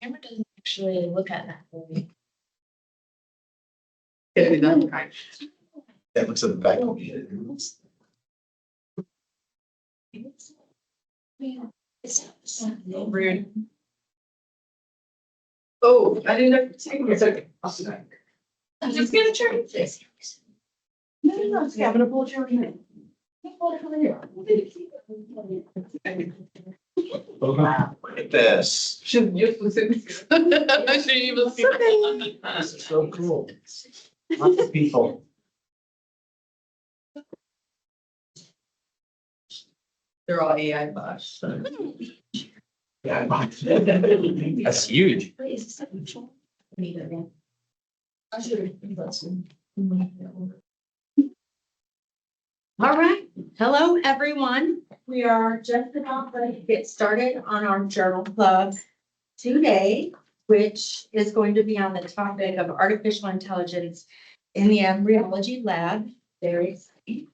camera doesn't actually look at that movie. That looks at the back of me. Rude. Oh, I didn't have to take a second. I'm just gonna try this. No, it's having a pull chair in. Look at this. Shouldn't use this. I shouldn't even see that. This is so cool. Lots of people. They're all AI bots, so. Yeah, that's huge. Wait, is this a virtual? Neither, yeah. I should have done some. All right, hello, everyone. We are just about ready to get started on our journal club today, which is going to be on the topic of artificial intelligence in the embryology lab. Very exciting.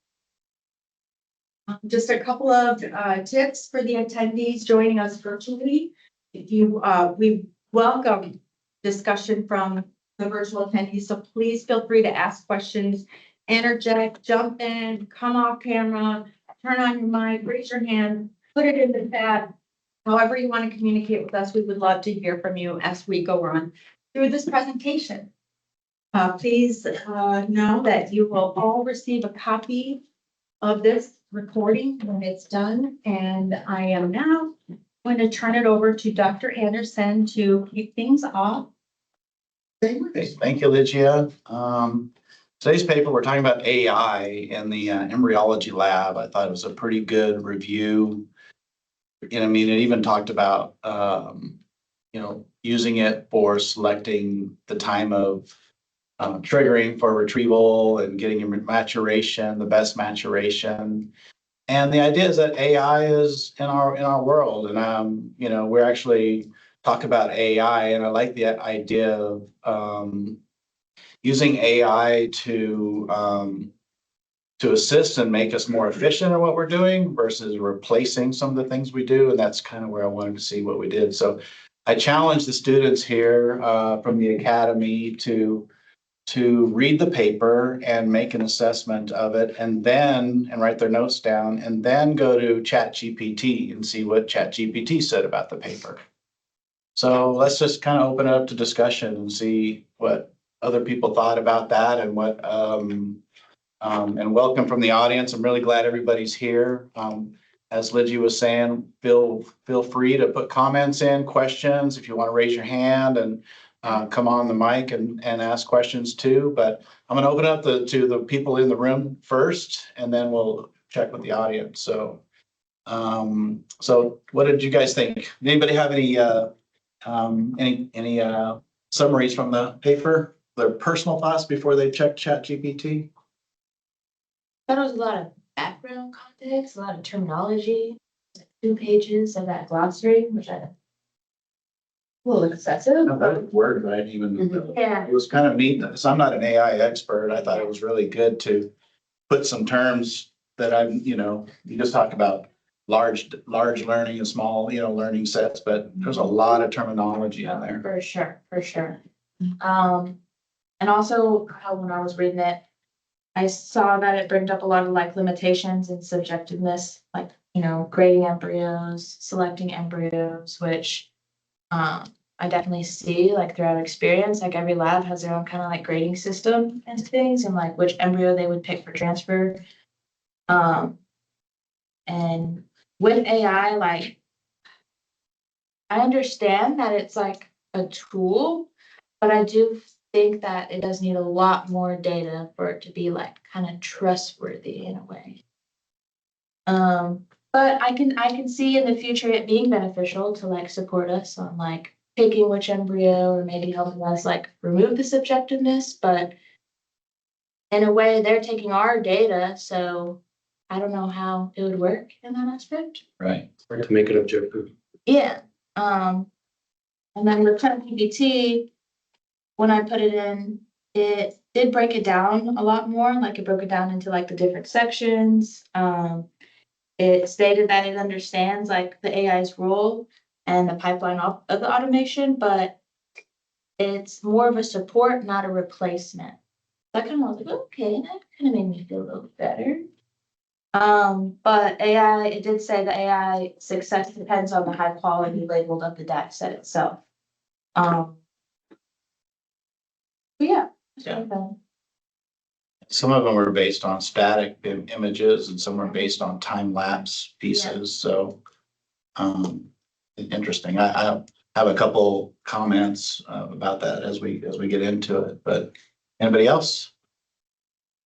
Just a couple of tips for the attendees joining us virtually. If you, we welcome discussion from the virtual attendees, so please feel free to ask questions, interject, jump in, come off camera, turn on your mic, raise your hand, put it in the chat. However you want to communicate with us, we would love to hear from you as we go on through this presentation. Please know that you will all receive a copy of this recording when it's done. And I am now going to turn it over to Dr. Anderson to kick things off. Thank you, Lygia. Today's paper, we're talking about AI in the embryology lab. I thought it was a pretty good review. And I mean, it even talked about, using it for selecting the time of triggering for retrieval and getting your maturation, the best maturation. And the idea is that AI is in our world, and we're actually talk about AI, and I like the idea of using AI to assist and make us more efficient in what we're doing versus replacing some of the things we do, and that's kind of where I wanted to see what we did. So I challenged the students here from the academy to read the paper and make an assessment of it, and write their notes down, and then go to ChatGPT and see what ChatGPT said about the paper. So let's just kind of open it up to discussion and see what other people thought about that, and what and welcome from the audience. I'm really glad everybody's here. As Lygia was saying, feel free to put comments in, questions, if you want to raise your hand and come on the mic and ask questions too. But I'm going to open up to the people in the room first, and then we'll check with the audience. So, so what did you guys think? Anybody have any summaries from the paper? Their personal thoughts before they check ChatGPT? Thought it was a lot of background context, a lot of terminology, 2 pages of that glossary, which I a little excessive. No, that word, right? Even Yeah. it was kind of neat. So I'm not an AI expert. I thought it was really good to put some terms that you just talk about large learning and small, learning sets, but there's a lot of terminology in there. For sure, for sure. And also how when I was reading it, I saw that it brings up a lot of like limitations and subjectiveness, like, grading embryos, selecting embryos, which I definitely see like throughout experience. Like every lab has their own kind of like grading system and things, and like which embryo they would pick for transfer. And with AI, like I understand that it's like a tool, but I do think that it does need a lot more data for it to be like kind of trustworthy in a way. But I can see in the future it being beneficial to like support us on like picking which embryo, or maybe helping us like remove the subjectiveness. But in a way, they're taking our data, so I don't know how it would work in that aspect. Right. To make it objective. Yeah. And then with ChatGPT, when I put it in, it did break it down a lot more. Like it broke it down into like the different sections. It stated that it understands like the AI's role and the pipeline of the automation, but it's more of a support, not a replacement. That kind of was like, okay, that kind of made me feel a little better. But AI, it did say the AI success depends on the high quality labeled of the data set itself. But yeah. Yeah. Some of them were based on static images and some were based on time lapse pieces, so. Interesting. I have a couple comments about that as we get into it, but anybody else?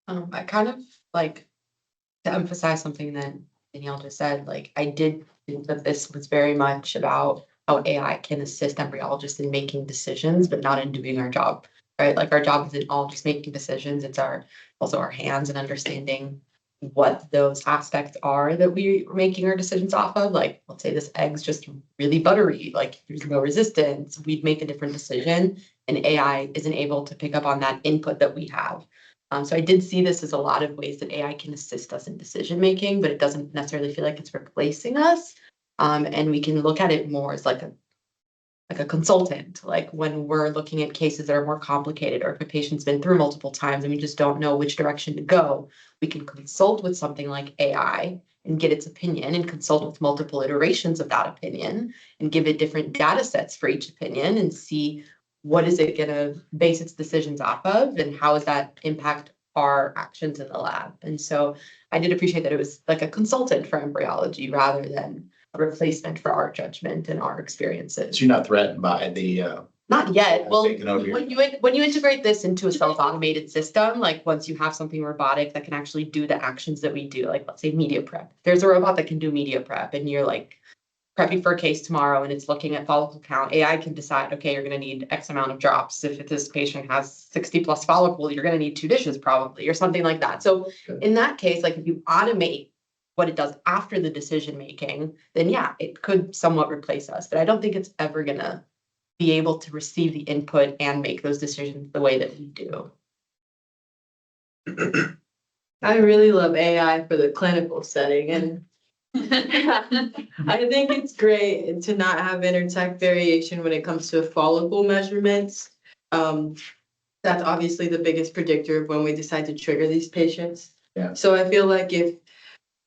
I kind of like to emphasize something that Danielle just said, like I did think that this was very much about how AI can assist embryologists in making decisions, but not in doing our job, right? Like our job isn't all just making decisions, it's also our hands and understanding what those aspects are that we're making our decisions off of. Like, let's say this egg's just really buttery, like there's no resistance, we'd make a different decision, and AI isn't able to pick up on that input that we have. So I did see this as a lot of ways that AI can assist us in decision making, but it doesn't necessarily feel like it's replacing us. And we can look at it more as like a consultant, like when we're looking at cases that are more complicated, or if a patient's been through multiple times and we just don't know which direction to go, we can consult with something like AI and get its opinion and consult with multiple iterations of that opinion and give it different data sets for each opinion and see what is it gonna base its decisions off of and how does that impact our actions in the lab. And so I did appreciate that it was like a consultant for embryology rather than a replacement for our judgment and our experiences. So you're not threatened by the Not yet. Well, taking over your- when you integrate this into a self-automated system, like once you have something robotic that can actually do the actions that we do, like let's say media prep. There's a robot that can do media prep and you're like prepping for a case tomorrow and it's looking at follicle count. AI can decide, okay, you're gonna need X amount of drops. If this patient has 60 plus follicle, you're gonna need 2 dishes probably, or something like that. So in that case, like if you automate what it does after the decision making, then yeah, it could somewhat replace us, but I don't think it's ever gonna be able to receive the input and make those decisions the way that we do. I really love AI for the clinical setting and I think it's great to not have intertech variation when it comes to follicle measurements. That's obviously the biggest predictor of when we decide to trigger these patients. Yeah. So I feel like if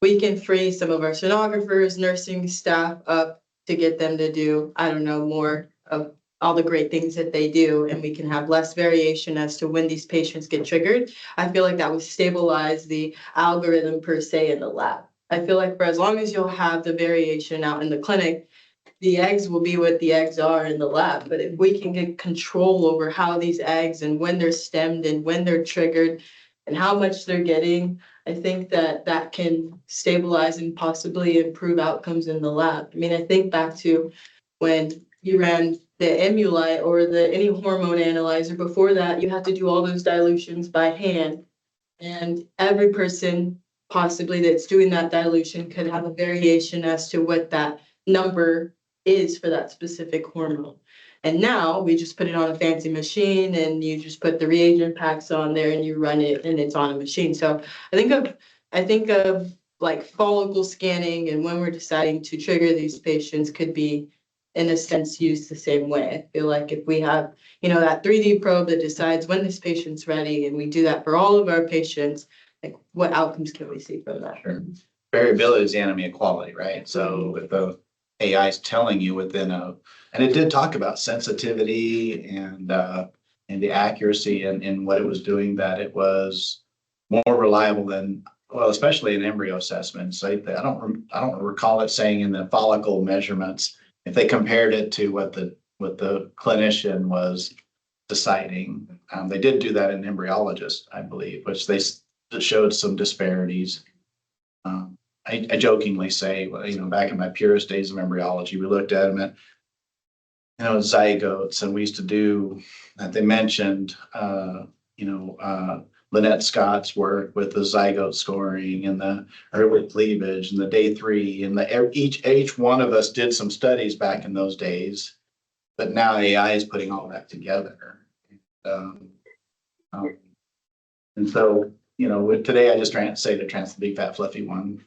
we can free some of our sonographers, nursing staff up to get them to do, I don't know, more of all the great things that they do, and we can have less variation as to when these patients get triggered, I feel like that would stabilize the algorithm per se in the lab. I feel like for as long as you'll have the variation out in the clinic, the eggs will be what the eggs are in the lab. But if we can get control over how these eggs and when they're stemmed and when they're triggered and how much they're getting, I think that that can stabilize and possibly improve outcomes in the lab. I mean, I think back to when you ran the Emulite or any hormone analyzer. Before that, you had to do all those dilutions by hand. And every person possibly that's doing that dilution could have a variation as to what that number is for that specific hormone. And now we just put it on a fancy machine and you just put the reagent packs on there and you run it and it's on a machine. So I think of like follicle scanning and when we're deciding to trigger these patients could be in a sense used the same way. I feel like if we have, that 3D probe that decides when this patient's ready and we do that for all of our patients, like what outcomes can we see from that? Sure. Variability is the enemy of quality, right? So if the AI is telling you and it did talk about sensitivity and the accuracy in what it was doing, that it was more reliable than, well, especially in embryo assessments. I don't recall it saying in the follicle measurements, if they compared it to what the clinician was deciding. They did do that in embryologists, I believe, which they showed some disparities. I jokingly say, back in my purest days of embryology, we looked at them at, zygotes, and we used to do, they mentioned, Lynette Scott's work with the zygote scoring and the early cleavage and the day 3, and each one of us did some studies back in those days, but now AI is putting all that together. And so, today I just say the trans big fat fluffy one.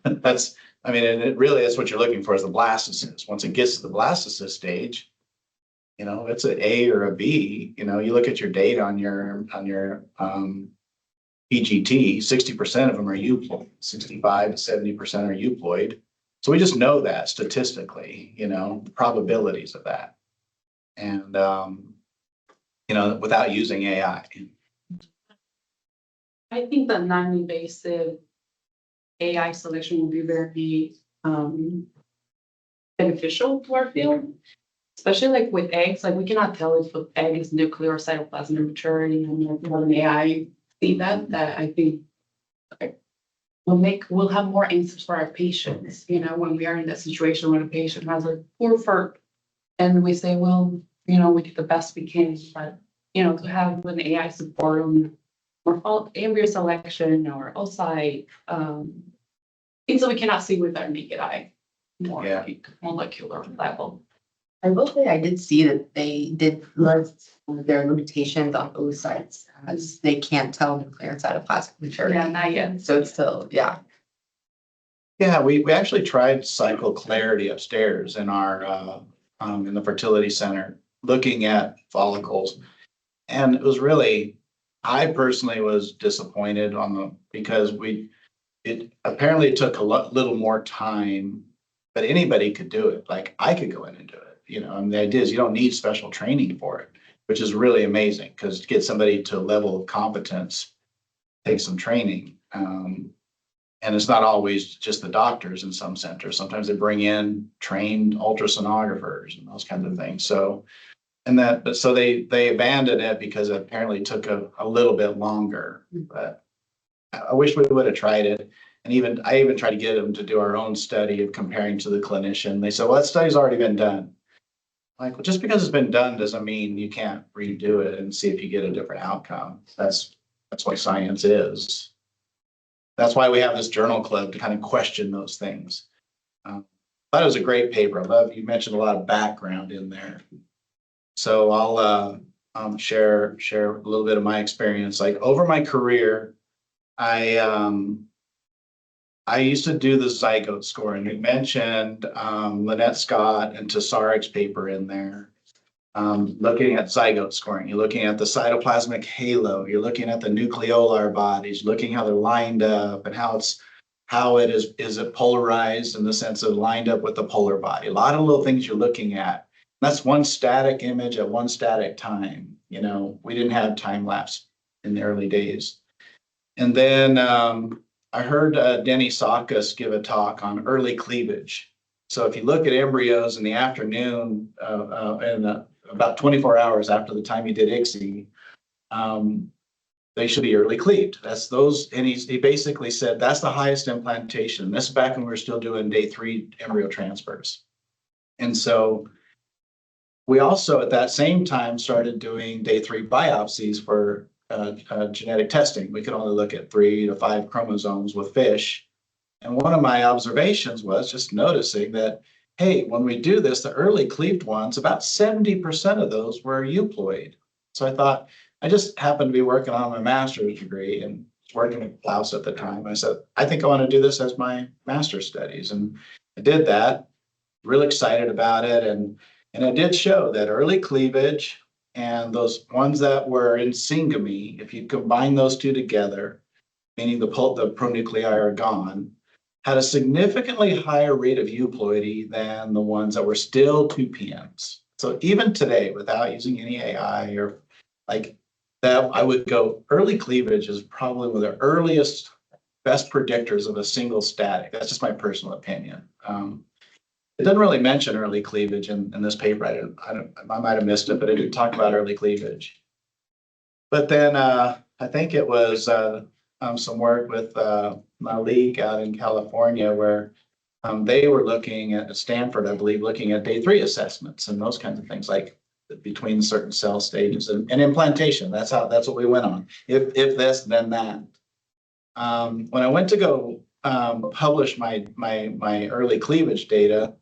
That's I mean, and it really is what you're looking for is the blastocyst. Once it gets to the blastocyst stage, you know, it's an A or a B. You know, you look at your data on your PGT, 60% of them are euploid, 65 to 70% are euploid. So we just know that statistically, you know, the probabilities of that. And, you know, without using AI. I think the non-invasive AI selection will be very beneficial to our field, especially like with eggs. Like we cannot tell if the egg is nuclear or cytoplasmic maturity, and if we have an AI see that I think like, we'll have more answers for our patients. You know, when we are in that situation where the patient has a poor FERP, and we say, well, you know, we did the best we can, but you know, to have an AI support on or embryo selection or oocyte, things that we cannot see with our naked eye, more Yeah. like molecular level. I will say I did see that they did list their limitations on oocytes as they can't tell nuclear and cytoplasmic maturity. Yeah, not yet. So it's still, yeah. Yeah, we actually tried cycle clarity upstairs in our in the fertility center, looking at follicles. And it was really, I personally was disappointed because it apparently took a little more time, but anybody could do it. Like I could go in and do it, you know, and the idea is you don't need special training for it, which is really amazing because to get somebody to a level of competence takes some training. And it's not always just the doctors in some centers. Sometimes they bring in trained ultrasonographers and those kinds of things. So, so they abandoned it because it apparently took a little bit longer. But I wish we would have tried it. And I even tried to get them to do our own study of comparing to the clinician. They said, well, that study's already been done. Like, well, just because it's been done doesn't mean you can't redo it and see if you get a different outcome. That's what science is. That's why we have this journal club to kind of question those things. Thought it was a great paper. I love you mentioned a lot of background in there. So I'll share a little bit of my experience. Like over my career, I used to do the zygote scoring. We mentioned Lynette Scott and Tasaric's paper in there. Looking at zygote scoring, you're looking at the cytoplasmic halo, you're looking at the nucleolar bodies, looking how they're lined up and how it is it polarized in the sense of lined up with the polar body. A lot of little things you're looking at. That's one static image at one static time. You know, we didn't have time lapse in the early days. And then I heard Denny Sakis give a talk on early cleavage. So if you look at embryos in the afternoon and about 24 hours after the time you did ICSI, they should be early cleaved. That's those, and he basically said that's the highest implantation. This is back when we were still doing day 3 embryo transfers. And so we also at that same time started doing day 3 biopsies for genetic testing. We could only look at 3 to 5 chromosomes with fish. And one of my observations was just noticing that, hey, when we do this, the early cleaved ones, about 70% of those were euploid. So I thought, I just happened to be working on my master's degree and working with Klaus at the time. I said, I think I want to do this as my master's studies. And I did that, really excited about it. And it did show that early cleavage and those ones that were in syngamy, if you combine those two together, meaning the pronuclei are gone, had a significantly higher rate of euploidy than the ones that were still 2PMs. So even today, without using any AI or like that, I would go early cleavage is probably one of the earliest, best predictors of a single static. That's just my personal opinion. It doesn't really mention early cleavage in this paper. I might have missed it, but it didn't talk about early cleavage. But then I think it was some work with Malik out in California where they were looking at Stanford, I believe, looking at day 3 assessments and those kinds of things, like between certain cell stages and implantation. That's what we went on. If this, then that. When I went to go publish my early cleavage data,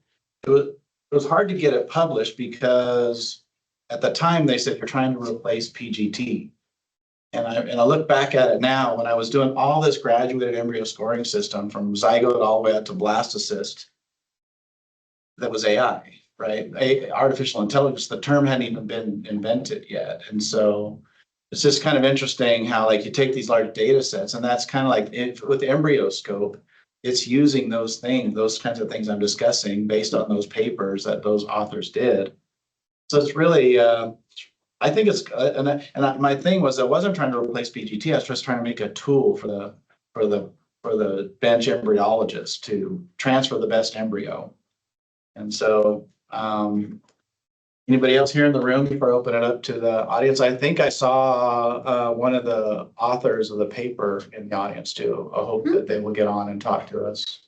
it was hard to get it published because at the time they said you're trying to replace PGT. And I look back at it now, when I was doing all this graduated embryo scoring system from zygote all the way up to blastocyst, that was AI, right? Artificial intelligence, the term hadn't even been invented yet. And so it's just kind of interesting how like you take these large data sets, and that's kind of like with EmbryoScope, it's using those things, those kinds of things I'm discussing based on those papers that those authors did. So it's really, I think it's, my thing was I wasn't trying to replace PGT. I was just trying to make a tool for the bench embryologist to transfer the best embryo. And so, anybody else here in the room before I open it up to the audience? I think I saw one of the authors of the paper in the audience too. I hope that they will get on and talk to us.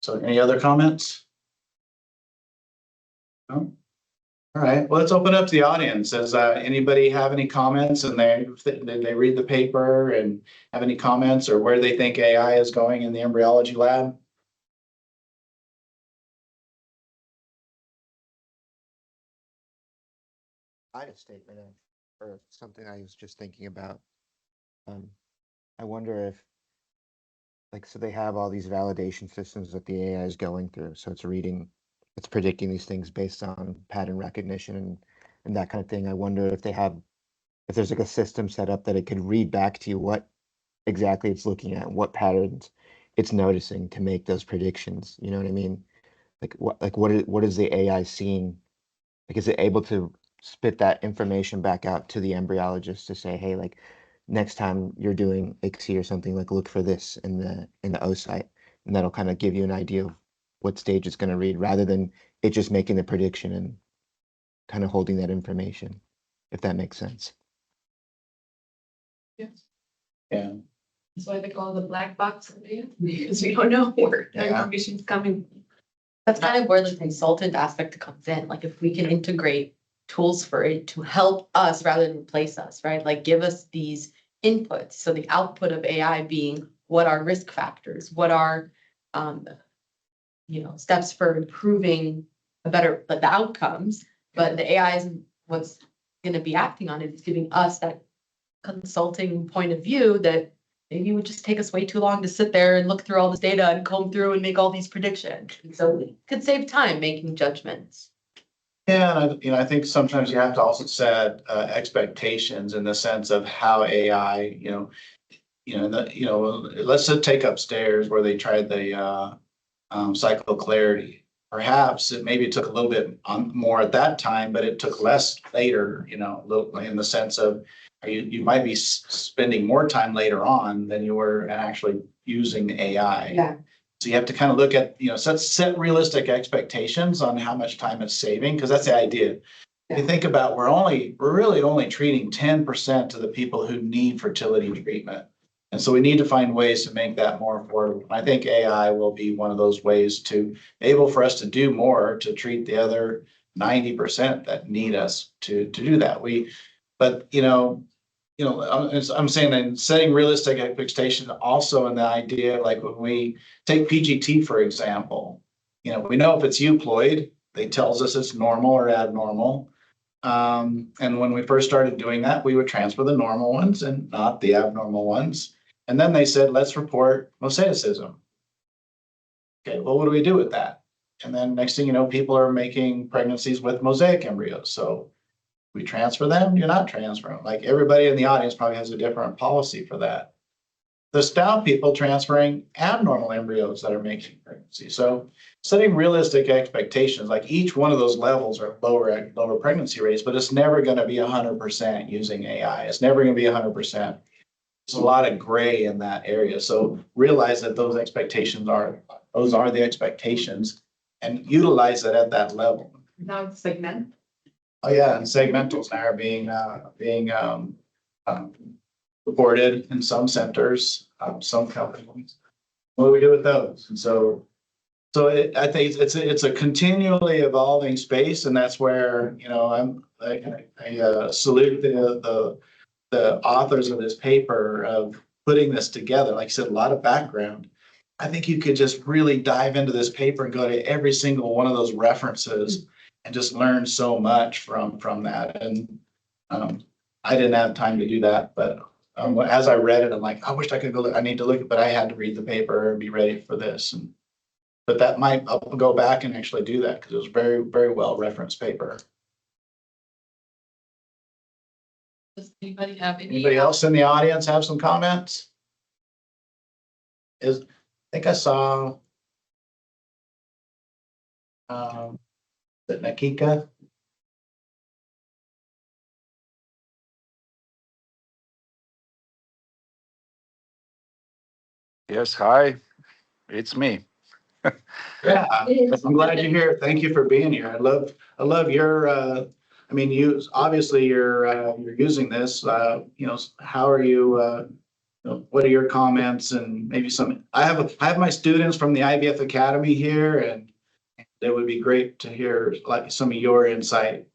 So any other comments? No? All right, well, let's open it up to the audience. Does anybody have any comments, and did they read the paper and have any comments, or where they think AI is going in the embryology lab? I had a statement or something I was just thinking about. I wonder if, like, so they have all these validation systems that the AI is going through. So it's predicting these things based on pattern recognition and that kind of thing. I wonder if if there's like a system set up that it could read back to you what exactly it's looking at, what patterns it's noticing to make those predictions. You know what I mean? What is the AI seeing? Like, is it able to spit that information back out to the embryologist to say, hey, like next time you're doing ICSI or something, like look for this in the oocyte, and that'll kind of give you an idea of what stage it's going to read, rather than it just making the prediction and kind of holding that information, if that makes sense. Yes. Yeah. That's why they call it the black box of data, because we don't know where the Yeah. information's coming. That's kind of where the consultant aspect comes in. Like if we can integrate tools for it to help us rather than replace us, right? Like give us these inputs. So the output of AI being what are risk factors, what are steps for improving the outcomes, but the AI isn't what's going to be acting on it. It's giving us that consulting point of view that maybe it would just take us way too long to sit there and look through all this data and comb through and make all these predictions. And so it could save time making judgments. Yeah, and I think sometimes you have to also set expectations in the sense of how AI, let's just take upstairs where they tried the cycle clarity. Perhaps maybe it took a little bit more at that time, but it took less later, in the sense of you might be spending more time later on than you were actually using AI. Yeah. So you have to kind of look at, set realistic expectations on how much time it's saving, because that's the idea. Yeah. You think about, we're really only treating 10% of the people who need fertility treatment. And so we need to find ways to make that more affordable. I think AI will be one of those ways to able for us to do more to treat the other 90% that need us to do that. I'm saying that setting realistic expectations also in the idea, like when we take PGT, for example, we know if it's euploid, they tells us it's normal or abnormal. And when we first started doing that, we would transfer the normal ones and not the abnormal ones. And then they said, let's report mosaicism. Okay, well, what do we do with that? And then next thing you know, people are making pregnancies with mosaic embryos. So we transfer them, you're not transferring them. Like everybody in the audience probably has a different policy for that. The stout people transferring abnormal embryos that are making pregnancy. So setting realistic expectations, like each one of those levels are lower pregnancy rates, but it's never going to be 100% using AI. It's never going to be 100%. There's a lot of gray in that area. So realize that those are the expectations, and utilize it at that level. Now it's segment. Oh yeah, and segmentals now are being reported in some centers, some companies. What do we do with those? And so I think it's a continually evolving space, and that's where I salute the authors of this paper of putting this together. Like I said, a lot of background. I think you could just really dive into this paper and go to every single one of those references and just learn so much from that. And I didn't have time to do that, but As I read it, I'm like, I wish I could go, I need to look, but I had to read the paper and be ready for this. And but that might, I'll go back and actually do that because it was very, very well referenced paper. Does anybody have any? Anybody else in the audience have some comments? I think I saw is it Nakika? Yes, hi, it's me. Yeah, I'm glad you're here. Thank you for being here. I love your, I mean, obviously you're using this, how are you, what are your comments and maybe I have my students from the IVF Academy here and it would be great to hear like some of your insight.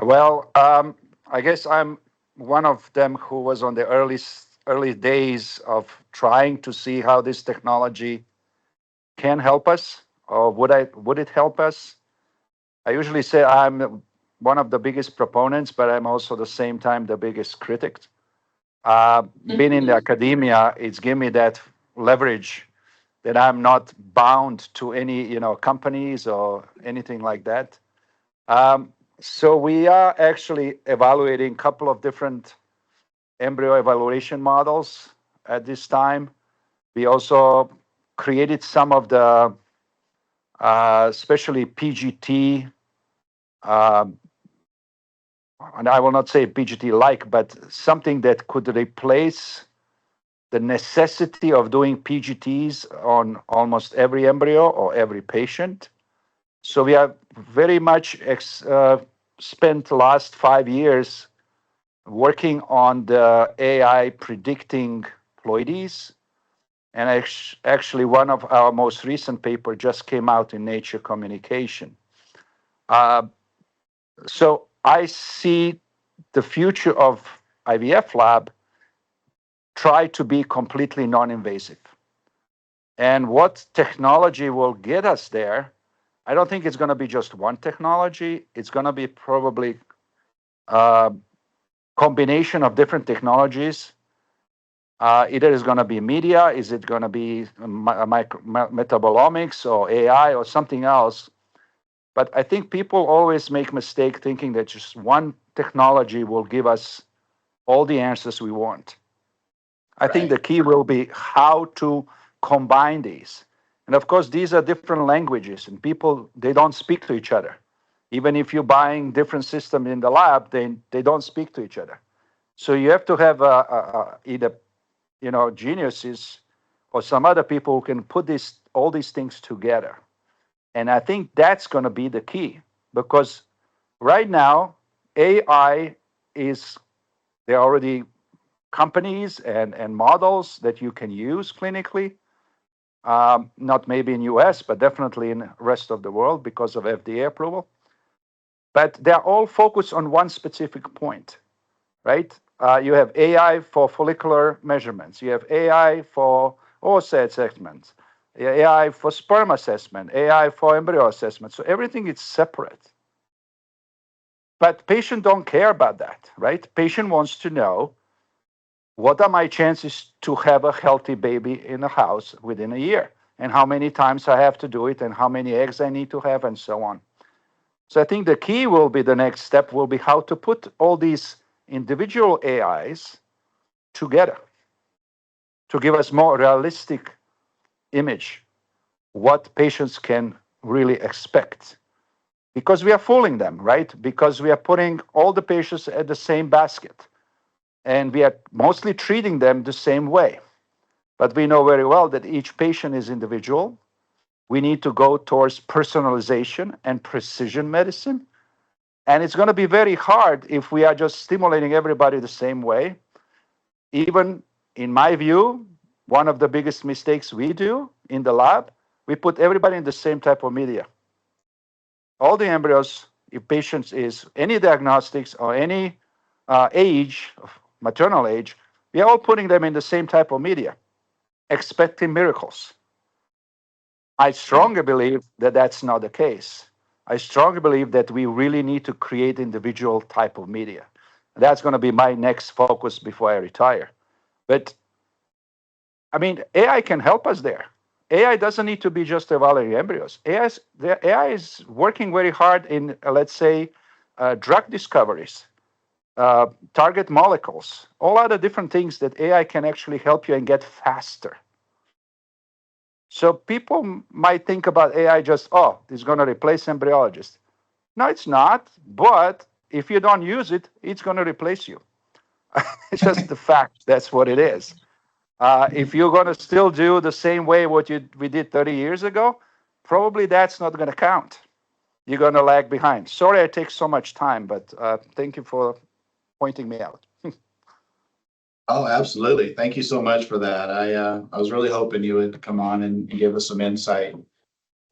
Well, I guess I'm one of them who was on the early days of trying to see how this technology can help us, or would it help us? I usually say I'm one of the biggest proponents, but I'm also the same time the biggest critic. Being in the academia, it's given me that leverage that I'm not bound to any, companies or anything like that. So we are actually evaluating a couple of different embryo evaluation models at this time. We also created some of the, especially PGT, and I will not say PGT-like, but something that could replace the necessity of doing PGTs on almost every embryo or every patient. So we have very much spent the last 5 years working on the AI predicting ploidies. And actually, one of our most recent paper just came out in Nature Communication. So I see the future of IVF lab try to be completely non-invasive. And what technology will get us there, I don't think it's going to be just one technology. It's going to be probably a combination of different technologies. Either it's going to be media, is it going to be metabolomics or AI or something else? But I think people always make mistake thinking that just one technology will give us all the answers we want. I think the key will be how to combine these. And of course, these are different languages and people, they don't speak to each other. Even if you're buying different systems in the lab, they don't speak to each other. So you have to have either, geniuses or some other people who can put all these things together. And I think that's going to be the key because right now, AI there are already companies and models that you can use clinically, not maybe in US, but definitely in the rest of the world because of FDA approval. But they're all focused on one specific point, right? You have AI for follicular measurements. You have AI for oocyte assessments, AI for sperm assessment, AI for embryo assessment. So everything is separate. But patient don't care about that, right? Patient wants to know what are my chances to have a healthy baby in the house within a year, and how many times I have to do it, and how many eggs I need to have, and so on. So I think the key will be the next step will be how to put all these individual AIs together to give us more realistic image what patients can really expect. Because we are fooling them, right? Because we are putting all the patients at the same basket and we are mostly treating them the same way. But we know very well that each patient is individual. We need to go towards personalization and precision medicine. And it's going to be very hard if we are just stimulating everybody the same way. Even in my view, one of the biggest mistakes we do in the lab, we put everybody in the same type of media. All the embryos, if patients is any diagnostics or any age, maternal age, we are all putting them in the same type of media, expecting miracles. I strongly believe that that's not the case. I strongly believe that we really need to create individual type of media. That's going to be my next focus before I retire. But I mean, AI can help us there. AI doesn't need to be just evaluating embryos. The AI is working very hard in, let's say, drug discoveries, target molecules, all other different things that AI can actually help you and get faster. So people might think about AI just, oh, it's going to replace embryologists. No, it's not. But if you don't use it, it's going to replace you. It's just the fact. That's what it is. If you're going to still do the same way we did 30 years ago, probably that's not going to count. You're going to lag behind. Sorry I take so much time, but thank you for pointing me out. Oh, absolutely. Thank you so much for that. I was really hoping you would come on and give us some insight.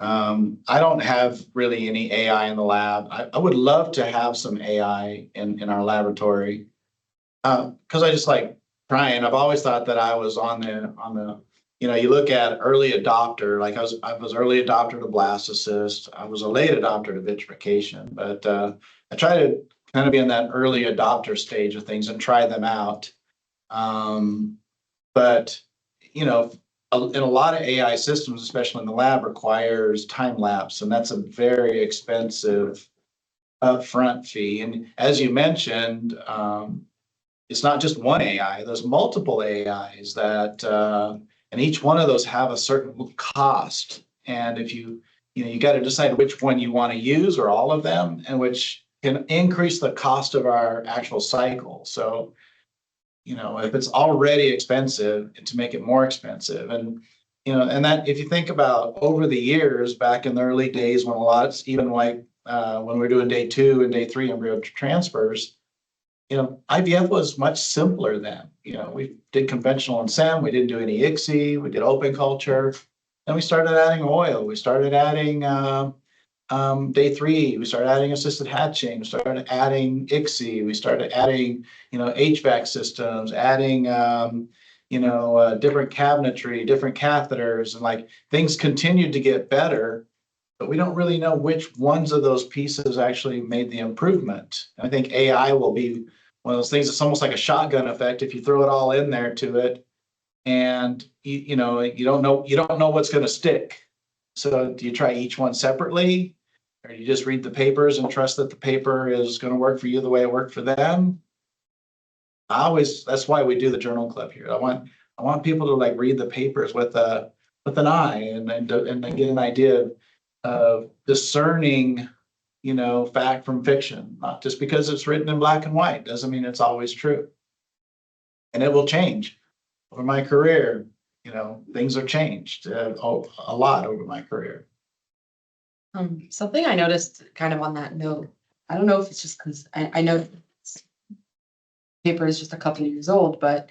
I don't have really any AI in the lab. I would love to have some AI in our laboratory. Because I just like trying. I've always thought that I was on the, you look at early adopter, like I was early adopter to blastocyst. I was a late adopter to vitrification, but I try to kind of be in that early adopter stage of things and try them out. But in a lot of AI systems, especially in the lab, requires time lapse, and that's a very expensive upfront fee. And as you mentioned, it's not just one AI. There's multiple AIs that, and each one of those have a certain cost. And if you got to decide which one you want to use or all of them, and which can increase the cost of our actual cycle. So if it's already expensive, to make it more expensive. And and that, if you think about over the years, back in the early days when even like when we're doing day 2 and day 3 embryo transfers, IVF was much simpler then. We did conventional INSEM, we didn't do any ICSI, we did open culture. Then we started adding oil, we started adding day 3, we started adding assisted hatching, we started adding ICSI, we started adding, HVAC systems, adding, different cabinetry, different catheters, and like things continued to get better, but we don't really know which ones of those pieces actually made the improvement. And I think AI will be one of those things. It's almost like a shotgun effect. If you throw it all in there to it, and you don't know what's going to stick. So do you try each one separately? Or you just read the papers and trust that the paper is going to work for you the way it worked for them? That's why we do the journal club here. I want people to like read the papers with an eye and then get an idea of discerning, fact from fiction. Not just because it's written in black and white doesn't mean it's always true. And it will change over my career. Things have changed a lot over my career. Something I noticed kind of on that note, I don't know if it's just because I know this paper is just a couple of years old, but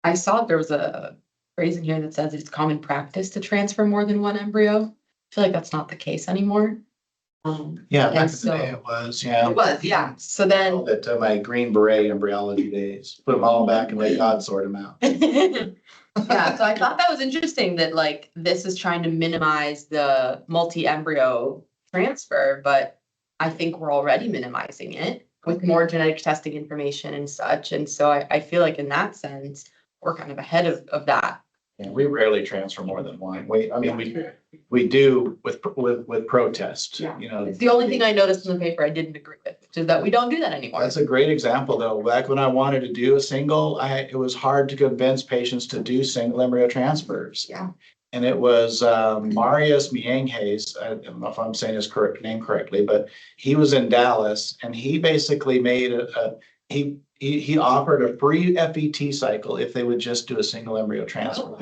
I saw there was a phrase in here that says it's common practice to transfer more than one embryo. I feel like that's not the case anymore. Yeah, back in so the day it was, yeah. it was, yeah. So then That my Green Beret embryology days, put them all back and let God sort them out. yeah, so I thought that was interesting that like this is trying to minimize the multi-embryo transfer, but I think we're already minimizing it with more genetic testing information and such. And so I feel like in that sense, we're kind of ahead of that. Yeah, we rarely transfer more than one. We do with protest, Yeah. It's the only thing I noticed in the paper I didn't agree with, which is that we don't do that anymore. That's a great example, though. Back when I wanted to do a single, it was hard to convince patients to do single embryo transfers. Yeah. And it was Marius Mienges, I don't know if I'm saying his name correctly, but he was in Dallas, and he basically made he offered a free FET cycle if they would just do a single embryo transfer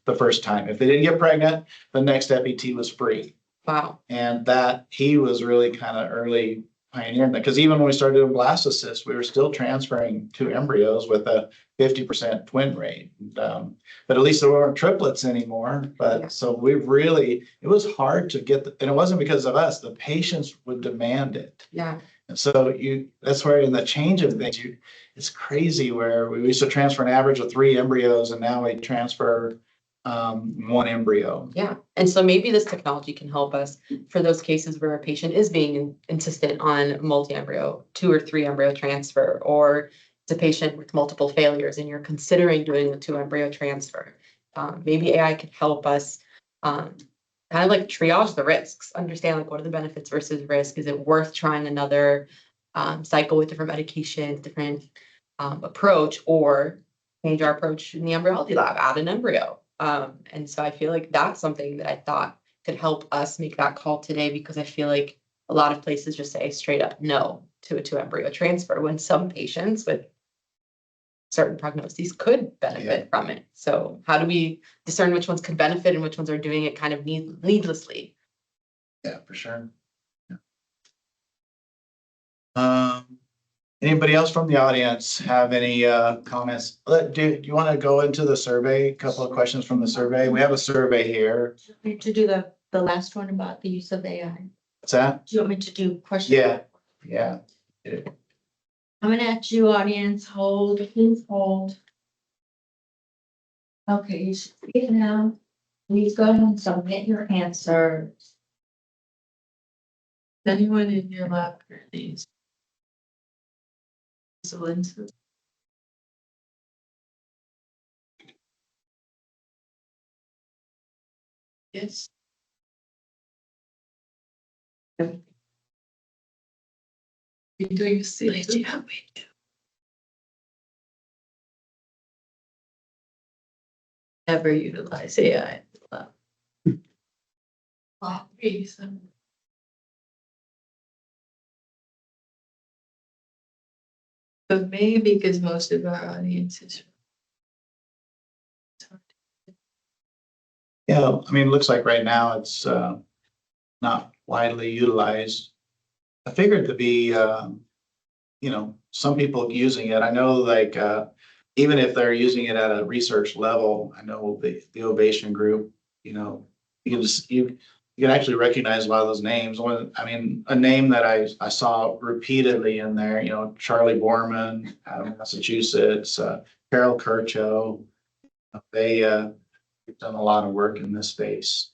the first time. If they didn't get pregnant, the next FET was free. Wow. And that he was really kind of early pioneering that, because even when we started doing blastocyst, we were still transferring 2 embryos with a 50% twin rate. But at least there weren't triplets anymore. But so it was hard to get, and it wasn't because of us, the patients would demand it. Yeah. And so that's where in the change of things, it's crazy where we used to transfer an average of 3 embryos, and now we transfer one embryo. Yeah, and so maybe this technology can help us for those cases where a patient is being insistent on multi-embryo, 2 or 3 embryo transfer, or it's a patient with multiple failures and you're considering doing the 2 embryo transfer. Maybe AI could help us kind of like triage the risks, understand like what are the benefits versus risk. Is it worth trying another cycle with different medications, different approach, or change our approach in the embryology lab, add an embryo. And so I feel like that's something that I thought could help us make that call today, because I feel like a lot of places just say straight up no to a 2 embryo transfer when some patients with certain prognoses could benefit from it. So how do we discern which ones could benefit and which ones are doing it kind of needlessly? Yeah, for sure. Yeah. Anybody else from the audience have any comments? Do you want to go into the survey? A couple of questions from the survey. We have a survey here. Do you want me to do the last one about the use of AI? What's that? Do you want me to do questions? Yeah. Coming at you, audience. Hold, please hold. Okay, you should see it now. Please go ahead and submit your answers. Anyone in your lab needs? Excellent. Yes. You're doing a silly job. Never utilize AI. Reason. But maybe because most of our audience is. Yeah, I mean, it looks like right now it's not widely utilized. I figured to be, some people using it. I know like, even if they're using it at a research level, I know the Ovation Group, you can just, you can actually recognize a lot of those names. I mean, a name that I saw repeatedly in there, Charlie Borman out of Massachusetts, Carol Kircho. They've done a lot of work in this space.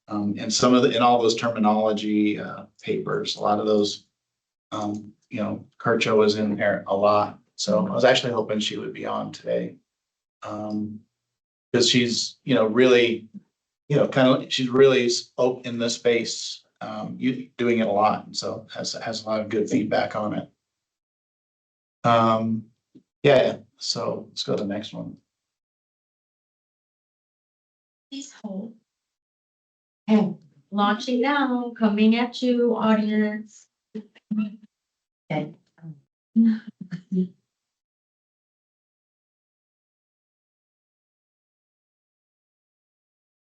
And in all those terminology papers, a lot of those, Kircho was in there a lot. So I was actually hoping she would be on today. Because she's, really, she's really in this space, doing it a lot. And so has a lot of good feedback on it. Yeah, so let's go to the next one. Please hold. Okay, launching now, coming at you, audience. Okay.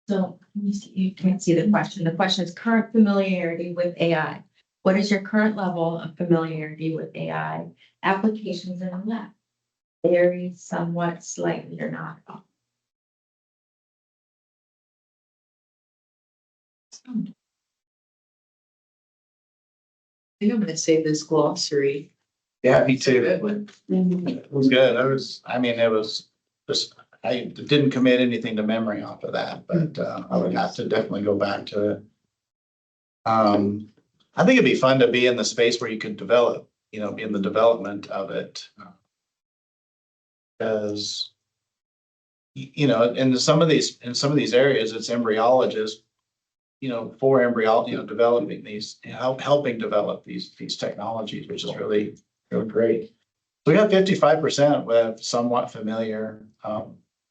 So you can't see the question. The question is current familiarity with AI. What is your current level of familiarity with AI applications in the lab? Varies somewhat, slightly, or not at all. I think I'm gonna save this glossary. Yeah, me It's a too. good one. It was good. It was just, I didn't commit anything to memory off of that, but I would have to definitely go back to it. I think it'd be fun to be in the space where you could develop, be in the development of it. Because, in some of these areas, it's embryologists, for developing these, helping develop these technologies, which is really, really great. So we got 55% with somewhat familiar.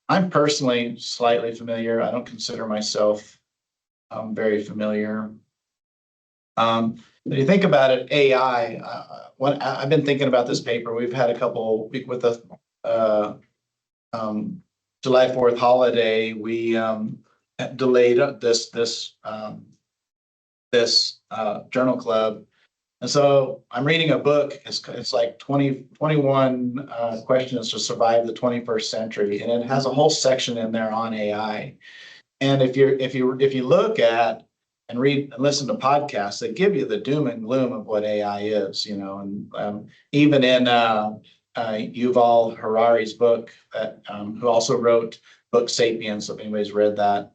I'm personally slightly familiar. I don't consider myself very familiar. When you think about it, AI, I've been thinking about this paper. We've had a couple with the July 4th holiday. We delayed this journal club. And so I'm reading a book. It's like 21 questions to survive the 21st century. And it has a whole section in there on AI. And if you look at and read and listen to podcasts that give you the doom and gloom of what AI is, and even in Yuval Harari's book, who also wrote book Sapiens, if anybody's read that.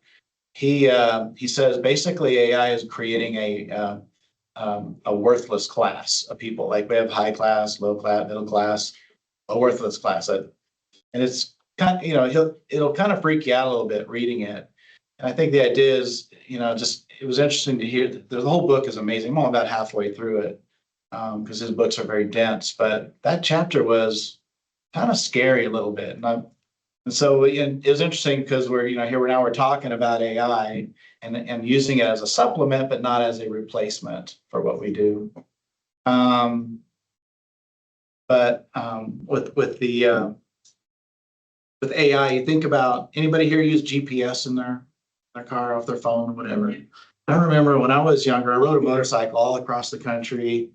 He says basically AI is creating a worthless class of people. Like we have high class, low class, middle class, a worthless class. And it's kind of, it'll kind of freak you out a little bit reading it. And I think the idea is, just, it was interesting to hear that the whole book is amazing. I'm only about halfway through it because his books are very dense, but that chapter was kind of scary a little bit. And so it was interesting because we're talking about AI and using it as a supplement, but not as a replacement for what we do. With AI, you think about anybody here use GPS in their car, off their phone, whatever. I remember when I was younger, I rode a motorcycle all across the country.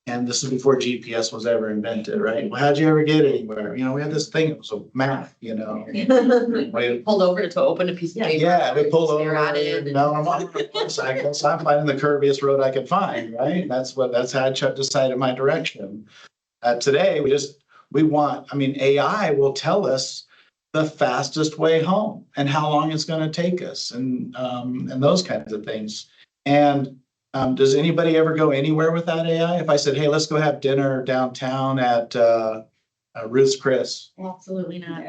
And this is before GPS was ever invented, right? Well, how'd you ever get anywhere? We had this thing, it was a map, We Pulled over to open a piece of paper. Yeah, we pull over. Stare at it. No, I'm on a motorcycle, so I'm finding the curviest road I could find, right? That's how I decided my direction. Today, AI will tell us the fastest way home and how long it's going to take us and those kinds of things. And does anybody ever go anywhere without AI? If I said, hey, let's go have dinner downtown at Ruth's Chris. Absolutely not.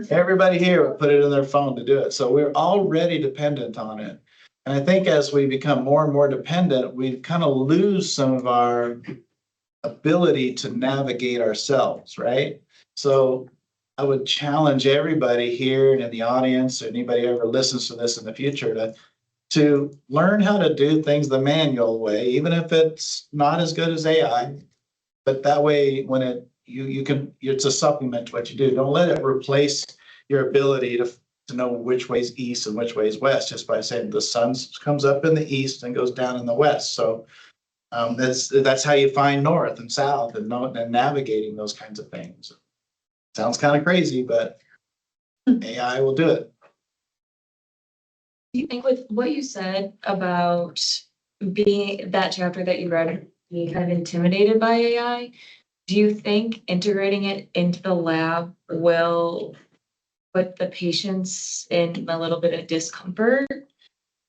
Everybody here would put it in their phone to do it. So we're already dependent on it. And I think as we become more and more dependent, we kind of lose some of our ability to navigate ourselves, right? So I would challenge everybody here and in the audience, or anybody who ever listens to this in the future, to learn how to do things the manual way, even if it's not as good as AI. But that way, when it's a supplement to what you do. Don't let it replace your ability to know which way's east and which way's west, just by saying the sun comes up in the east and goes down in the west. So that's how you find north and south and navigating those kinds of things. Sounds kind of crazy, but AI will do it. Do you think with what you said about being that chapter that you read, being kind of intimidated by AI, do you think integrating it into the lab will put the patients in a little bit of discomfort?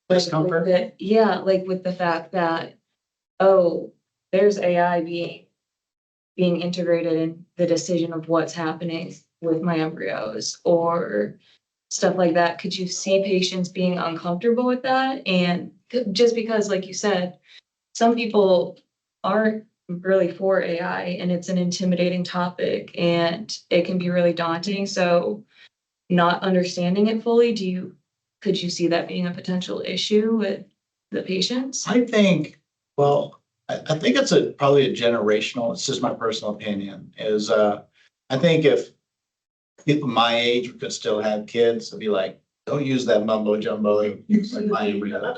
Discomfort? Like with the fact that, there's AI being integrated in the decision of what's happening with my embryos or stuff like that. Could you see patients being uncomfortable with that? And just because, like you said, some people aren't really for AI and it's an intimidating topic and it can be really daunting. So not understanding it fully, could you see that being a potential issue with the patients? I think it's probably a generational, it's just my personal opinion, I think if people my age could still have kids, it'd be like, don't use that mumbo jumbo like my embryo.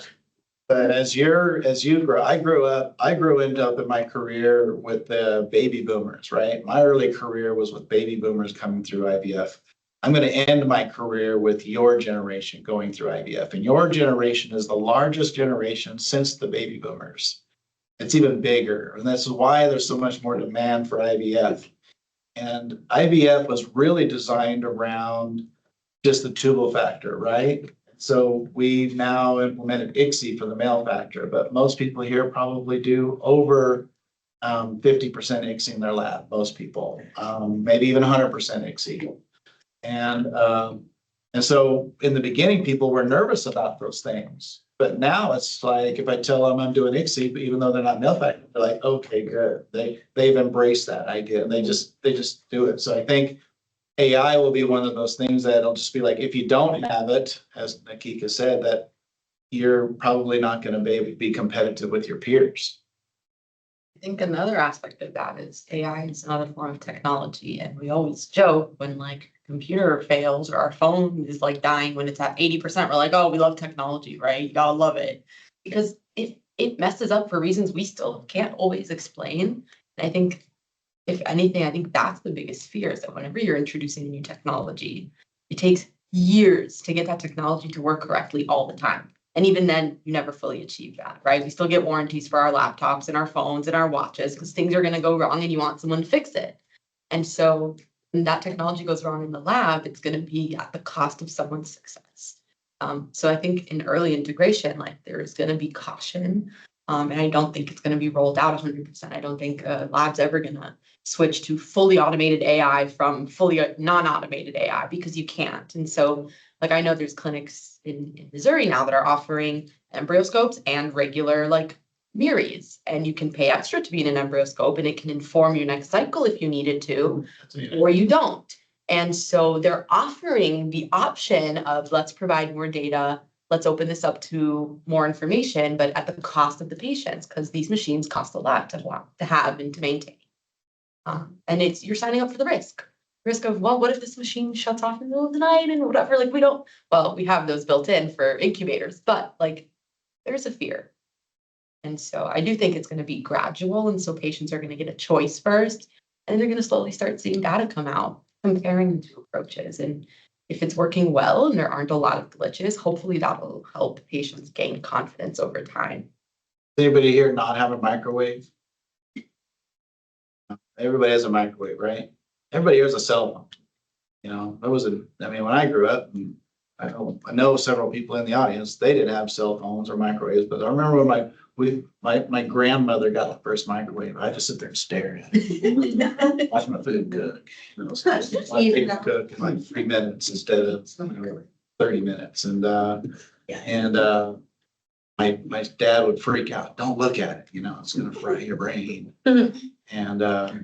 But as you grow, I grew up in my career with the baby boomers, right? My early career was with baby boomers coming through IVF. I'm going to end my career with your generation going through IVF. And your generation is the largest generation since the baby boomers. It's even bigger. And that's why there's so much more demand for IVF. And IVF was really designed around just the tubal factor, right? So we've now implemented ICSI for the male factor, but most people here probably do over 50% ICSI in their lab, most people, maybe even 100% ICSI. And so in the beginning, people were nervous about those things. But now it's like, if I tell them I'm doing ICSI, but even though they're not male factor, they're like, okay, good. They've embraced that idea and they just do it. So I think AI will be one of those things that'll just be like, if you don't have it, as Nakika said, that you're probably not going to be competitive with your peers. I think another aspect of that is AI is another form of technology. And we always joke when like computer fails or our phone is like dying when it's at 80%, we're like, oh, we love technology, right? Y'all love it. Because it messes up for reasons we still can't always explain. And I think if anything, I think that's the biggest fear is that whenever you're introducing new technology, it takes years to get that technology to work correctly all the time. And even then, you never fully achieve that, right? We still get warranties for our laptops and our phones and our watches because things are going to go wrong and you want someone to fix it. And so when that technology goes wrong in the lab, it's going to be at the cost of someone's success. So I think in early integration, like there's going to be caution. And I don't think it's going to be rolled out 100%. I don't think a lab's ever going to switch to fully automated AI from fully non-automated AI because you can't. And so, like, I know there's clinics in Missouri now that are offering embryoscopes and regular like MIRIs, and you can pay extra to be in an embryoscope, and it can inform your next cycle if you needed to, or you don't. And so they're offering the option of let's provide more data, let's open this up to more information, but at the cost of the patients, because these machines cost a lot to have and to maintain. And you're signing up for the risk of, well, what if this machine shuts off in the middle of the night and whatever? Like we have those built in for incubators, but like there's a fear. And so I do think it's going to be gradual. And so patients are going to get a choice first, and they're going to slowly start seeing data come out, comparing the two approaches. And if it's working well and there aren't a lot of glitches, hopefully that will help patients gain confidence over time. Anybody here not have a microwave? Everybody has a microwave, right? Everybody has a cell phone. You know, when I grew up, and I know several people in the audience, they didn't have cell phones or microwaves, but I remember when my grandmother got the first microwave. I just sit there and stare at it. Watch my food cook. You know, so my food cook in like 3 minutes instead of 30 minutes. My dad would freak out. Don't look at it. You know, it's going to fry your brain. And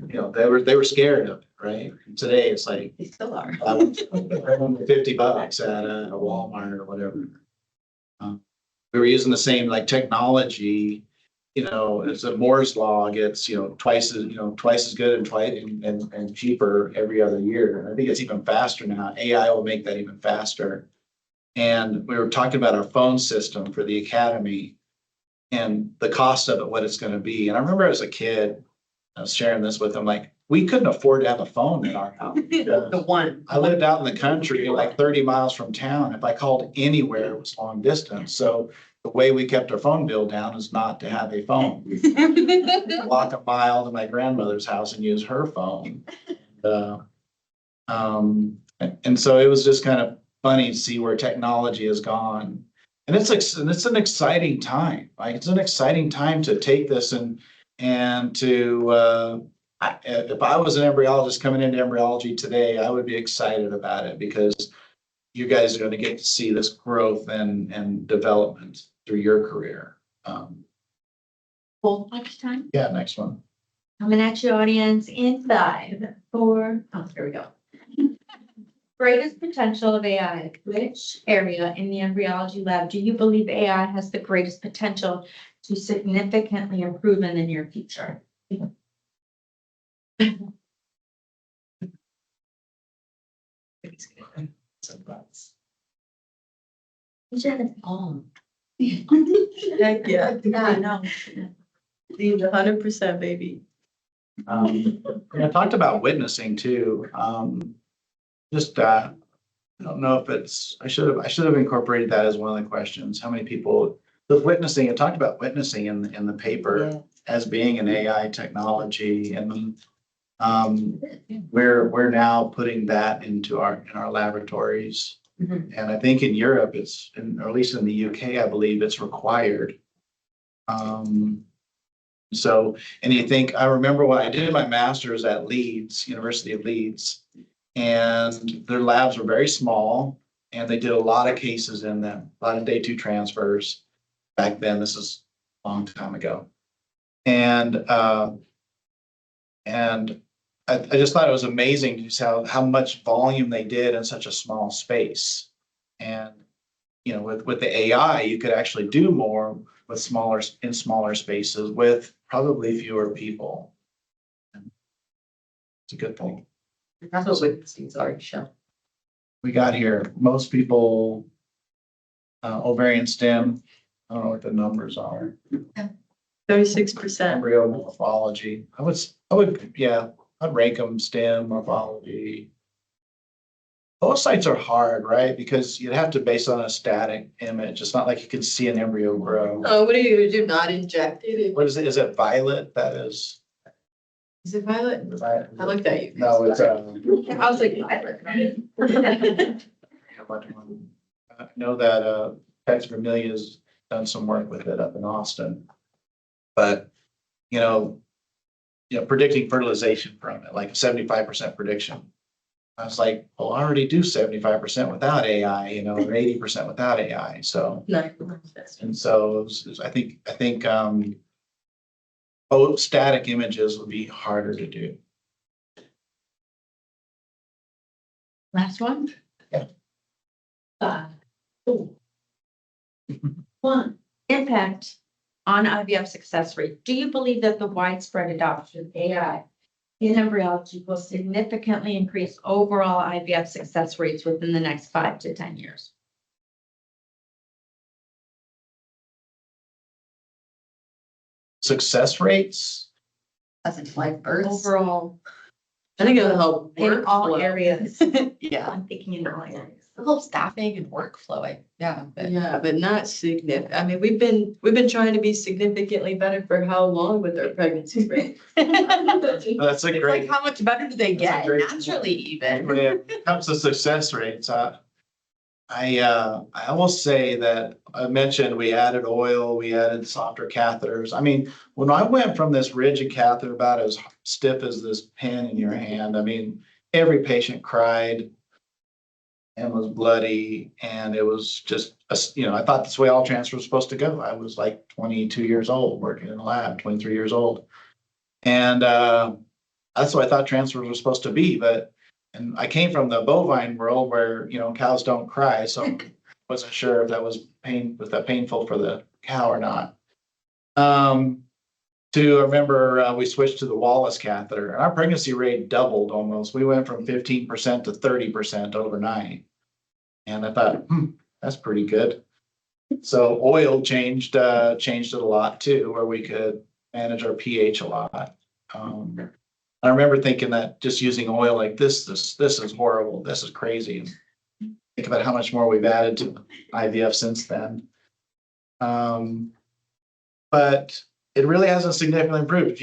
you know, they were scared of it, right? Today it's like They still are. $50 at a Walmart or whatever. We were using the same like technology, you know, as the Moore's law gets, twice as good and twice and cheaper every other year. And I think it's even faster now. AI will make that even faster. And we were talking about our phone system for the academy and the cost of it, what it's going to be. And I remember as a kid, I was sharing this with them, like, we couldn't afford to have a phone in our house. The one. I lived out in the country, like 30 miles from town. If I called anywhere, it was long distance. So the way we kept our phone bill down is not to have a phone. Walk a mile to my grandmother's house and use her phone. And so it was just kind of funny to see where technology has gone. And it's an exciting time. Like, it's an exciting time to take this and to if I was an embryologist coming into embryology today, I would be excited about it because you guys are going to get to see this growth and development through your career. Full next time. Yeah, next one. Coming at you, audience, in 5, 4. Oh, there we go. Greatest potential of AI. Which area in the embryology lab do you believe AI has the greatest potential to significantly improve in the near future? Heck yeah. Yeah, no. 100%, baby. I talked about witnessing too. I don't know if I should have incorporated that as one of the questions. How many people with witnessing? I talked about witnessing in the paper as being an AI technology, and we're now putting that into in our laboratories. Mhm. And I think in Europe, or at least in the UK, I believe it's required. So, and I remember when I did my master's at Leeds, University of Leeds, and their labs were very small, and they did a lot of cases in them, a lot of day 2 transfers. Back then, this is a long time ago. And I just thought it was amazing just how much volume they did in such a small space. And, with the AI, you could actually do more with smaller spaces with probably fewer people. And it's a good thing. That's what witnessing are, Michelle. We got here, most people, ovarian stem, I don't know what the numbers are. 36%. Embryo morphology. I'd rank them stem, morphology. Oocytes are hard, right? Because you'd have to base on a static image. It's not like you can see an embryo grow. Oh, what are you gonna do? Not inject it? What is it? Is it violet? That is. Is it Violet? I looked at you. No, it's, I was like, I know that, Tex Vermilion's done some work with it up in Austin. But, predicting fertilization from it, like 75% prediction. I was like, well, I already do 75% without AI, or 80% without AI, so. No. And so I think, static images would be harder to do. last one. Yeah. 5, 4, 1. Impact on IVF success rate. Do you believe that the widespread adoption of AI in embryology will significantly increase overall IVF success rates within the next 5 to 10 years? Success rates? As in like births. Overall, I think it'll help. in all workflow. areas. Yeah. I'm thinking in all areas. The whole staffing and workflow, but Yeah, but not significant. I mean, we've been trying to be significantly better for how long with our pregnancy rate? That's a it's like great, how much better do they That's a get great naturally even? when it comes to success rates, I will say that I mentioned we added oil, we added softer catheters. I mean, when I went from this rigid catheter about as stiff as this pen in your hand, I mean, every patient cried and was bloody, and it was just, I thought this way all transfer was supposed to go. I was like 22 years old, working in the lab, 23 years old. And that's what I thought transfers were supposed to be, and I came from the bovine world where, cows don't cry, so wasn't sure if that was painful for the cow or not. To remember, we switched to the Wallace catheter, and our pregnancy rate doubled almost. We went from 15% to 30% overnight. And I thought, that's pretty good. So oil changed it a lot too, where we could manage our pH a lot. I remember thinking that just using oil like this is horrible. This is crazy. Think about how much more we've added to IVF since then. But it really hasn't significantly improved. If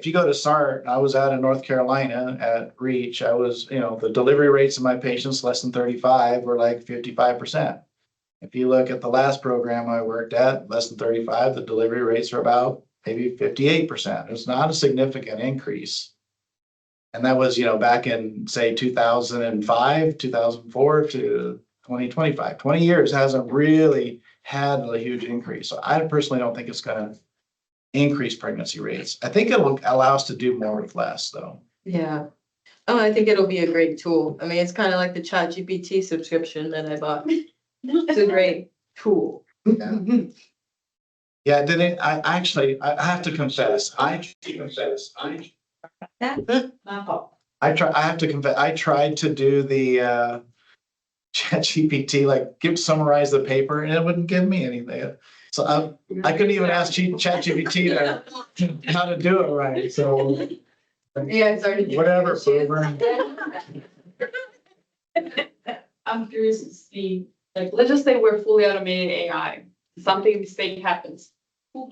you go to SART, I was out in North Carolina at Reach. I was, the delivery rates of my patients less than 35 were like 55%. If you look at the last program I worked at, less than 35, the delivery rates are about maybe 58%. It's not a significant increase. And that was, back in say 2005, 2004 to 2025. 20 years hasn't really had a huge increase. So I personally don't think it's going to increase pregnancy rates. I think it will allow us to do more with less, though. Yeah. Oh, I think it'll be a great tool. I mean, it's kind of like the ChatGPT subscription that I bought. It's a great tool. Yeah. Yeah, I have to confess, I have to confess, I tried to do the ChatGPT, summarize the paper, and it wouldn't give me anything. So I couldn't even ask ChatGPT how to do it right, so. Yeah, it's already. Whatever, boomer. I'm curious to see, let's just say we're fully automated AI, mistake happens. Who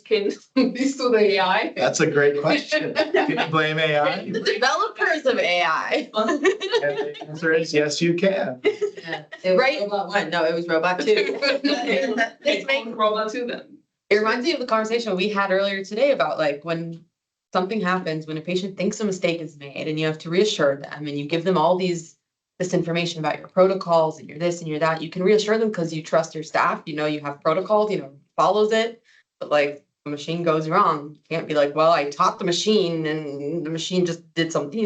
can this to the AI? That's a great question. Can you blame AI? Developers of AI. And the answer is yes, you can. Yeah. It was Right. Robot 1. No, it was Robot 2. Let's make robot to them. It reminds me of the conversation we had earlier today about when something happens, when a patient thinks a mistake is made and you have to reassure them and you give them all this information about your protocols and your this and your that, you can reassure them because you trust your staff, you have protocols, follows it. But the machine goes wrong. You can't be like, well, I taught the machine and the machine just did something,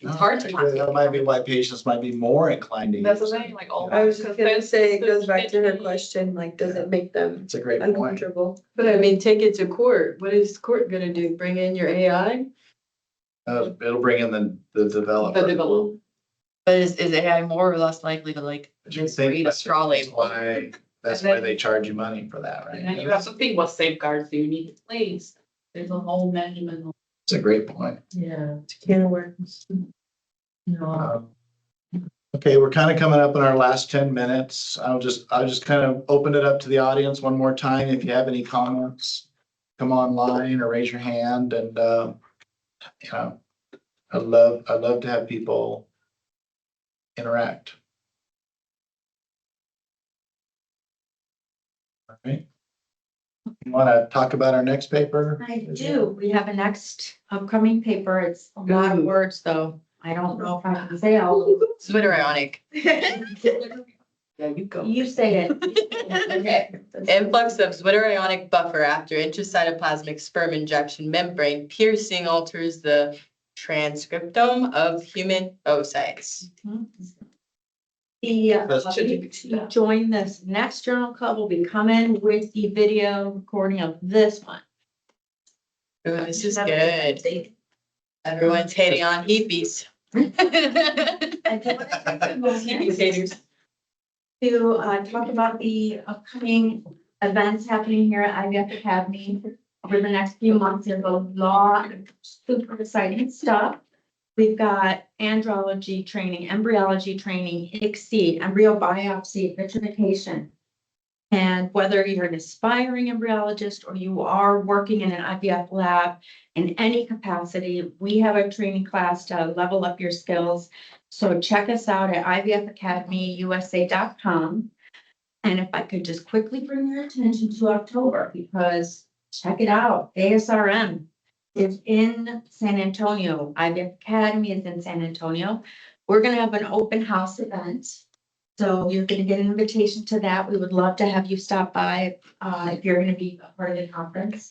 It's hard to. That might be why patients might be more inclined to That's the use it. thing, all. I was just gonna say, it goes back to her question, does it make them It's a great point. uncomfortable? But I mean, take it to court. What is court gonna do? Bring in your AI? It'll bring in the developer. The develop. But is AI more or less likely to But you misread think a straw that's label? that's why they charge you money for that, And then right? you have to think what safeguards do you need in place. There's a whole management. It's a great point. Yeah. Can of worms. No. Okay, we're kind of coming up in our last 10 minutes. I'll just kind of open it up to the audience one more time. If you have any comments, come online or raise your hand, and You know, I love to have people interact. All right. You want to talk about our next paper? I do. We have a next upcoming paper. It's a lot of words, though. I don't know if I can say all of them. It's a bit ironic. Yeah, you go. You say it. Okay. Influx of zwitterionic buffer after intracytoplasmic sperm injection membrane piercing alters the transcriptome of human oocytes. To join this next journal club will be coming with the video recording of this one. Ooh, this is good. Everyone's hating on hippies. I do want to take a moment to talk about the upcoming events happening here at IVF Academy over the next few months. There's a lot of super exciting stuff. We've got andrology training, embryology training, ICSI, embryo biopsy, vitrification. And whether you're an aspiring embryologist or you are working in an IVF lab in any capacity, we have a training class to level up your skills. So check us out at ivfacademyusa.com. And if I could just quickly bring your attention to October, because check it out, ASRM is in San Antonio. IVF Academy is in San Antonio. We're gonna have an open house event. So you're gonna get an invitation to that. We would love to have you stop by, if you're gonna be a part of the conference.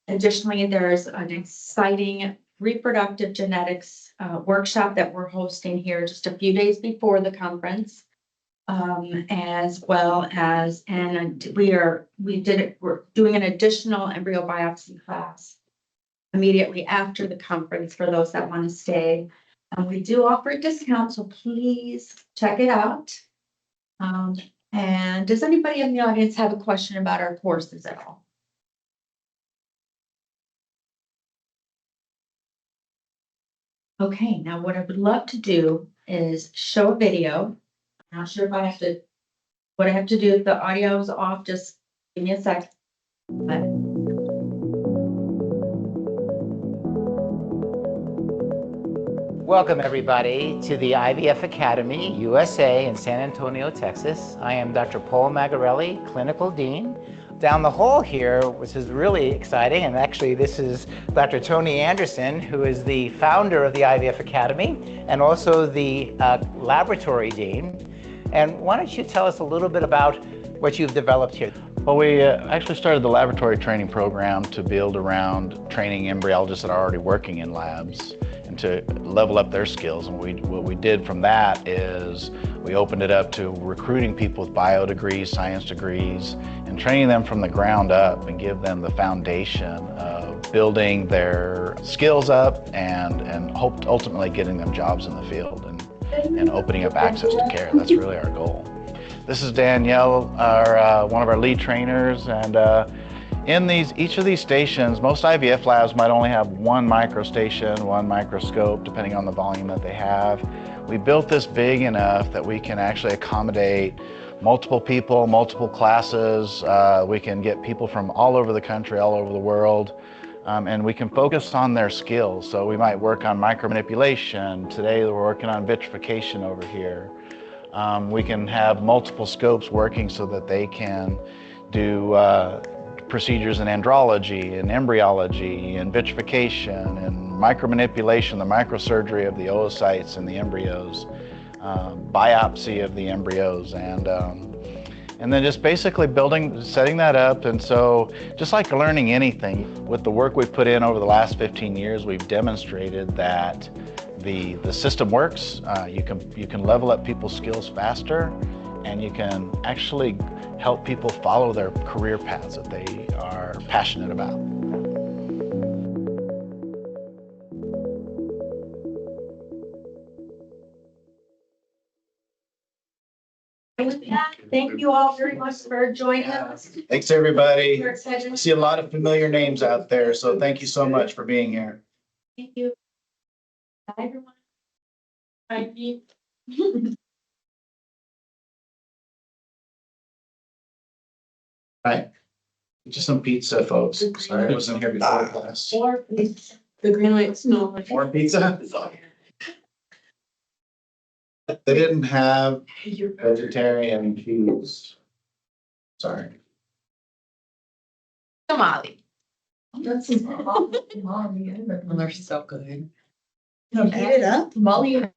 Additionally, there's an exciting reproductive genetics, workshop that we're hosting here just a few days before the conference. As well as, and we're doing an additional embryo biopsy class immediately after the conference for those that want to stay. We do offer a discount, so please check it out. And does anybody in the audience have a question about our courses at all? Okay, now what I would love to do is show a video. I'm not sure if I have to, what I have to do, if the audio is off, just give me a sec. But Welcome, everybody, to the IVF Academy, USA in San Antonio, Texas. I am Dr. Paul Magarelli, Clinical Dean. Down the hall here, which is really exciting, and actually this is Dr. Tony Anderson, who is the founder of the IVF Academy and also the Laboratory Dean. And why don't you tell us a little bit about what you've developed here? Well, we actually started the laboratory training program to build around training embryologists that are already working in labs and to level up their skills. And what we did from that is we opened it up to recruiting people with bio degrees, science degrees, and training them from the ground up and give them the foundation of building their skills up and ultimately getting them jobs in the field and opening up access to care. That's really our goal. This is Danielle, one of our lead trainers, and in each of these stations, most IVF labs might only have one microstation, one microscope, depending on the volume that they have. We built this big enough that we can actually accommodate multiple people, multiple classes. We can get people from all over the country, all over the world, and we can focus on their skills. So we might work on micromanipulation. Today we're working on vitrification over here. We can have multiple scopes working so that they can do procedures in andrology and embryology and vitrification and micromanipulation, the microsurgery of the oocytes and the embryos, biopsy of the embryos, and then just basically setting that up. And so just like learning anything, with the work we've put in over the last 15 years, we've demonstrated that the system works. You can level up people's skills faster, and you can actually help people follow their career paths that they are passionate about. with that, thank you all very much for joining us. Thanks, everybody. We're excited. I see a lot of familiar names out there, so thank you so much for being here. Thank you. Bye, everyone. Bye. Right. Just some pizza, folks. Sorry I wasn't here before class. Or please. The green light snow. More pizza? They didn't have vegetarian cheese. Sorry. Tamale. That's They're so good. Heat it up. Molly